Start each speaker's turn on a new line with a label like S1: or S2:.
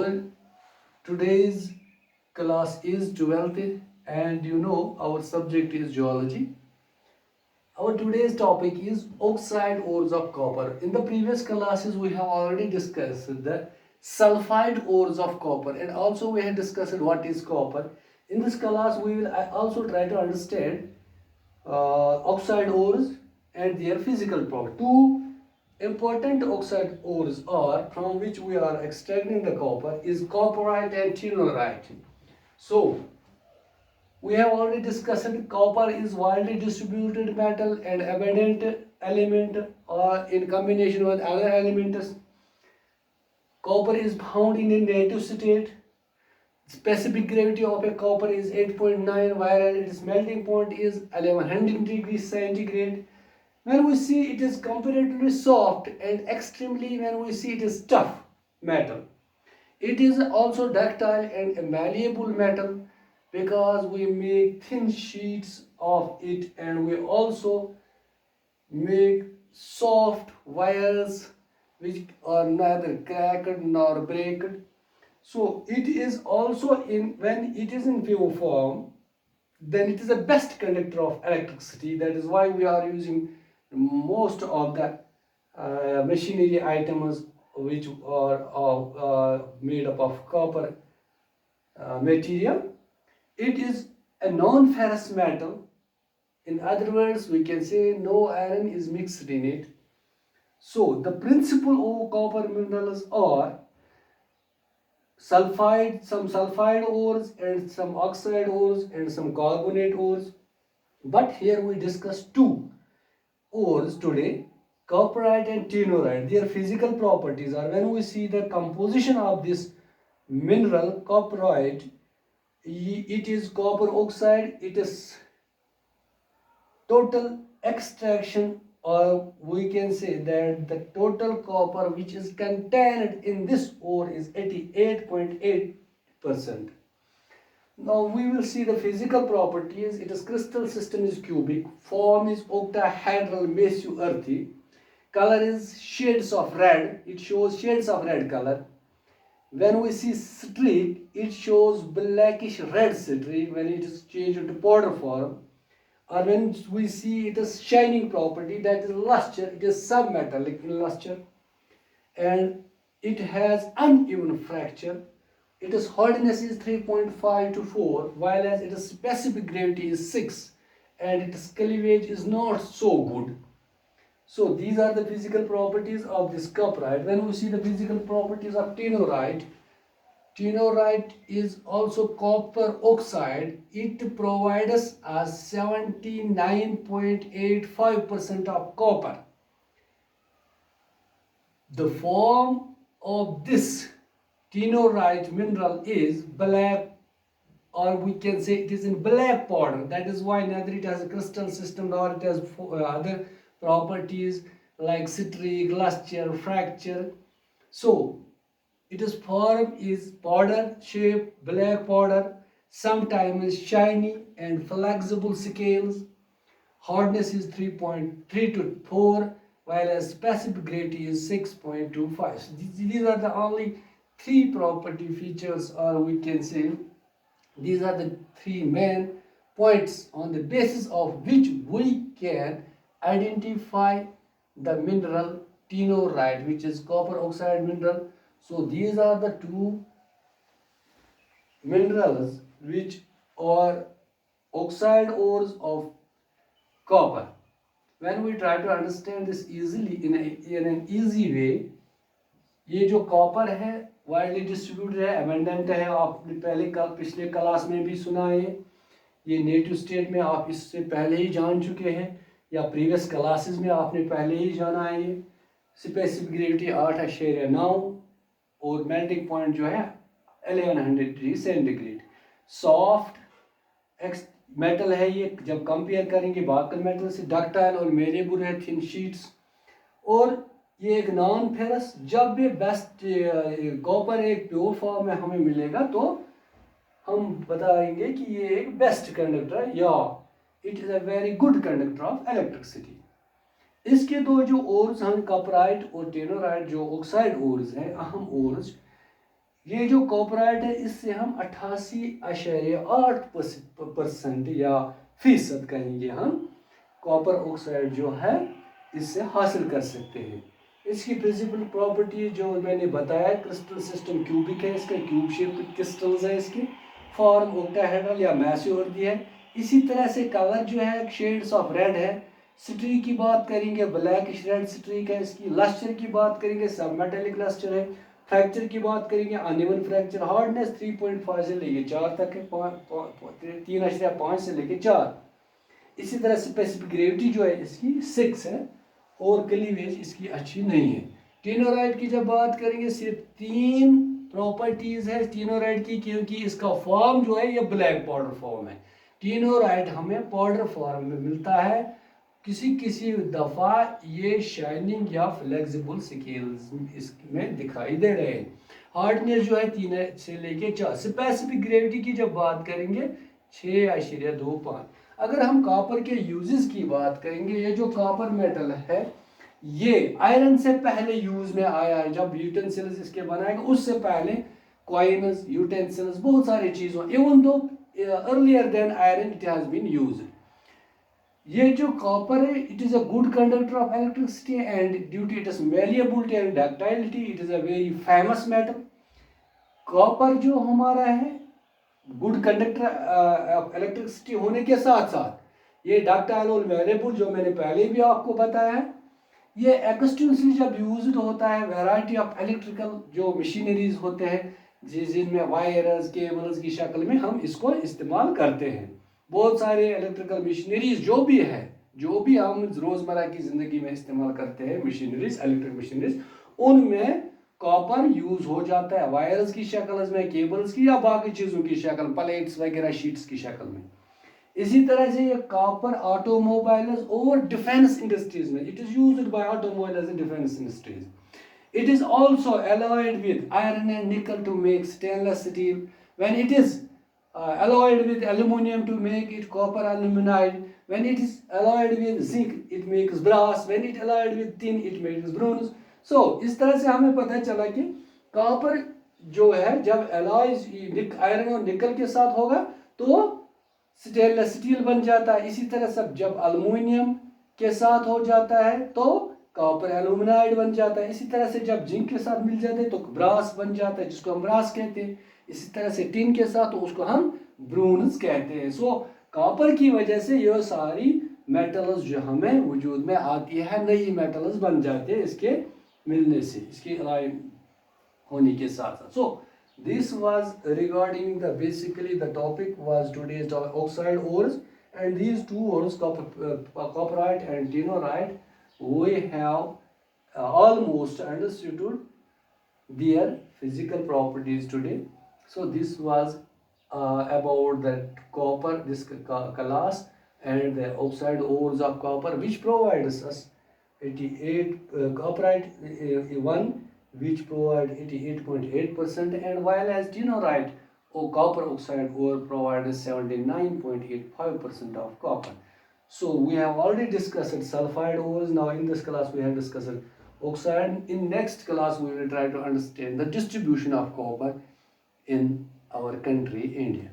S1: Our today's class is 12th and our subject is geology. Our today's topic is oxide ores of copper. In the previous classes we have already discussed the sulfide ores of copper and also we have discussed what is copper. In this class we will also try to understand oxide ores and their physical properties. Two important oxide ores are from which we are extracting the copper is copperite and tellurite. So we have already discussed that copper is widely distributed metal and abundant element or in combination with other elements. Copper is found in a native state. Specific gravity of a copper is 8.9 whereas its melting point is 1100 degrees centigrade. When we see it is comparatively soft and extremely when we see it is tough metal. It is also ductile and a malleable metal because we make thin sheets of it and we also make soft wires which are neither cracked nor breaked. So it is also in when it is in pure form, then it is the best conductor of electricity. That is why we are using most of the machinery items which are made up of copper material. It is a non-ferrous metal. In other words, we can say no iron is mixed in it. So the principal of copper minerals are some sulfide ores and some oxide ores and some carbonate ores. But here we discuss two ores today, copperite and tellurite. Their physical properties are when we see the composition of this mineral copperite, it is copper oxide, it is total extraction or we can say that the total copper which is contained in this ore is 88.8%. Now we will see the physical properties. It is crystal system is cubic, form is octahedral massive earthy, color is shades of red, it shows shades of red color. When we see streak, it shows blackish red streak when it is changed into powder form. Or when we see it is shining property, that is luster, it is submetallic in luster and it has uneven fracture. Its hardness is 3.5 to 4 while as its specific gravity is 6 and its cleavage is not so good. So these are the physical properties of this copperite. When we see the physical properties of tellurite, tellurite is also copper oxide. It provides us 79.85% of copper. The form of this tellurite mineral is black or we can say it is in black powder. That is why neither it has a crystal system nor it has other properties like streak, luster, fracture. So its form is powder shape, black powder, sometimes shiny and flexible scales. Hardness is 3.3 to 4 while a specific gravity is 6.25. So these are the only three property features or we can say these are the three main points on the basis of which we can identify the mineral tellurite which is copper oxide mineral. So these are the two minerals which are oxide ores of copper. When we try to understand this easily in an easy way, ये जो copper है widely distributed है, abundant है, आपने पहले पिछले class में भी सुना है, ये नेटिव स्टेट में आप इससे पहले ही जान चुके हैं या प्रीवियस क्लासेस में आपने पहले ही जाना है। ये स्पेसिफिक ग्रेविटी 8.9 और मेल्टिंग पॉइंट जो है 1100 डिग्री सेंटीग्रेड। सॉफ्ट मेटल है ये, जब कंपेयर करेंगे बाकी मेटल से, डक्टाइल और मेलेबल है, थिन शीट्स, और ये एक नॉन फेरस। जब भी बेस्ट कॉपर एक प्योर फॉर्म में हमें मिलेगा तो हम बताएंगे कि ये एक बेस्ट कंडक्टर है या it is a very good conductor of electricity. इसके दो जो ओर्स हैं कॉपराइट और टेनोराइट जो ऑक्साइड ओर्स हैं, अहम ओर्स, ये जो कॉपराइट है इससे हम 88.8% या फीसद कहेंगे हम कॉपर ऑक्साइड जो है इससे हासिल कर सकते हैं। इसकी प्रिंसिपल प्रॉपर्टी जो मैंने बताया, क्रिस्टल सिस्टम क्यूबिक है, इसका क्यूब शेप क्रिस्टल्स है, इसकी फॉर्म ऑक्टाहेड्रल या मैस्योवर्दी है। इसी तरह से कलर जो है शेड्स ऑफ रेड है। स्ट्रीक की बात करेंगे ब्लैकिश रेड स्ट्रीक है इसकी। लस्टर की बात करेंगे सब मेटेलिक लस्टर है। फ्रैक्चर की बात करेंगे अनइवन फ्रैक्चर। हार्डनेस 3.5 से लेके 4 तक है, 3.5 से लेके 4। इसी तरह स्पेसिफिक ग्रेविटी जो है इसकी 6 है और क्लीवेज इसकी अच्छी नहीं है। टिनोराइड की जब बात करेंगे सिर्फ 3 प्रॉपर्टीज है टिनोराइड की, क्योंकि इसका फॉर्म जो है ये ब्लैक पाउडर फॉर्म है। टिनोराइड हमें पाउडर फॉर्म में मिलता है, किसी किसी दफ़ा ये शाइनिंग या फ्लेक्सिबल स्केल्स इसमें दिखाई दे रहे हैं। हार्डनेस जो है 3 से लेके 4। स्पेसिफिक ग्रेविटी की जब बात करेंगे 6.25। अगर हम कॉपर के यूजेस की बात करेंगे, ये जो कॉपर मेटल है ये आयरन से पहले यूज में आया है। जब यूटेंसिल्स इसके बनाएंगे उससे पहले कॉइन्स, यूटेंसिल्स, बहुत सारी चीज़ों, even though earlier than iron it has been used. ये जो कॉपर है it is a good conductor of electricity and due to its malleability and ductility it is a very famous metal. Copper जो हमारा है good conductor of electricity होने के साथ साथ ये डक्टाइल और मेलिएबल, जो मैंने पहले भी आपको बताया है। ये एक्सटेंसिवली जब यूज्ड होता है वैरायटी ऑफ इलेक्ट्रिकल जो मशीनरीज होते हैं जिनमें वायर्स केबल्स की शक्ल में हम इसको इस्तेमाल करते हैं। बहुत सारे इलेक्ट्रिकल मशीनरीज जो भी हम रोजमर्रा की जिंदगी में इस्तेमाल करते हैं मशीनरीज, इलेक्ट्रिक मशीनरीज, उनमें कॉपर यूज हो जाता है वायर्स की शक्ल में, केबल्स की या बाकी चीजों की शक्ल, प्लेट्स वगैरह शीट्स की शक्ल में। इसी तरह से ये कॉपर ऑटोमोबाइल्स और डिफेंस इंडस्ट्रीज में it is used by automobiles and defence industries. It is also alloyed with iron and nickel to make stainless steel. When it is alloyed with aluminum to make it copper aluminide. When it is alloyed with zinc, it makes brass. When it alloyed with tin, it makes bronze. So इस तरह से हमें पता चला कि copper जो है जब एलॉय आयरन और निकल के साथ होगा तो स्टेनलेस स्टील बन जाता है। इसी तरह से जब अल्युमिनियम के साथ हो जाता है तो कॉपर एल्यूमिनाइड बन जाता है। इसी तरह से जब जिंक के साथ मिल जाते हैं तो ब्रास बन जाता है जिसको हम ब्रास कहते हैं। इसी तरह से टिन के साथ तो उसको हम ब्रोंज कहते हैं। सो कॉपर की वजह से ये सारी मेटल्स जो हमें वजूद में आती है, नई मेटल्स बन जाते हैं इसके मिलने से, इसके अलाइन होने के साथ साथ। सो this was regarding the basically the topic was today's oxide ores, and these two ores copperite and dinorite we have almost understood their physical properties today. So this was about the copper, this class, and the oxide ores of copper which provides us 88 copperite 1 which provide 88.8%, and while as dinorite or copper oxide ore provides 79.85% of copper. So we have already discussed sulfide ores. Now in this class we have discussed oxide. In next class we will try to understand the distribution of copper in our country India.